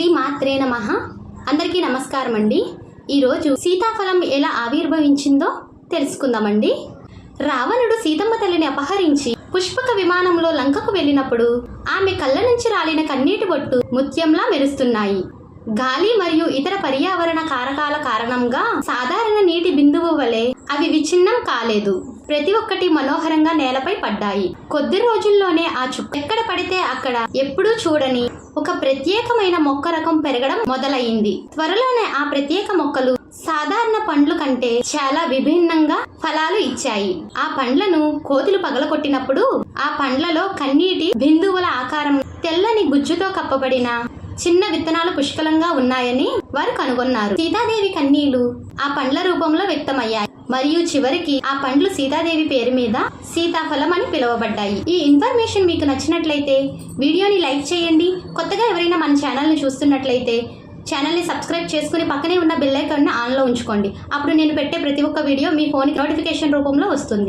శ్రీ మాత్రే నమః. అందరికీ నమస్కారం అండి. ఈరోజు సీతాఫలం ఎలా ఆవిర్భవించిందో తెలుసుకుందామండి. రావణుడు సీతమ్మ తల్లిని అపహరించి పుష్పక విమానంలో లంకకు వెళ్ళినప్పుడు ఆమె కళ్ళ నుంచి రాలిన కన్నీటి బొట్టు ముత్యంలా మెరుస్తున్నాయి. గాలి మరియు ఇతర పర్యావరణ కారకాల కారణంగా సాధారణ నీటి బిందువు వలె అవి విచ్ఛిన్నం కాలేదు. ప్రతి ఒక్కటి మనోహరంగా నేలపై పడ్డాయి. కొద్ది రోజుల్లోనే ఆ చుక్క ఎక్కడ పడితే అక్కడ ఎప్పుడూ చూడని ఒక ప్రత్యేకమైన మొక్క రకం పెరగడం మొదలైంది. త్వరలోనే ఆ ప్రత్యేక మొక్కలు సాధారణ పండ్లు కంటే చాలా విభిన్నంగా ఫలాలు ఇచ్చాయి. ఆ పండ్లను కోతులు పగలగొట్టినప్పుడు ఆ పండ్లలో కన్నీటి బిందువుల ఆకారం తెల్లని గుజ్జుతో కప్పబడిన చిన్న విత్తనాలు పుష్కలంగా ఉన్నాయని వారు కనుగొన్నారు. సీతాదేవి కన్నీళ్లు ఆ పండ్ల రూపంలో వ్యక్తమయ్యాయి మరియు చివరికి ఆ పండ్లు సీతాదేవి పేరు మీద సీతాఫలం అని పిలువబడ్డాయి. ఈ ఇన్ఫర్మేషన్ మీకు నచ్చినట్లయితే వీడియోని లైక్ చేయండి. కొత్తగా ఎవరైనా మన ఛానల్ని చూస్తున్నట్లయితే ఛానల్ని సబ్స్క్రైబ్ చేసుకుని పక్కనే ఉన్న బెల్ ఐకాన్ని ఆన్లో ఉంచుకోండి. అప్పుడు నేను పెట్టే ప్రతి ఒక్క వీడియో మీ ఫోన్కి నోటిఫికేషన్ రూపంలో వస్తుంది.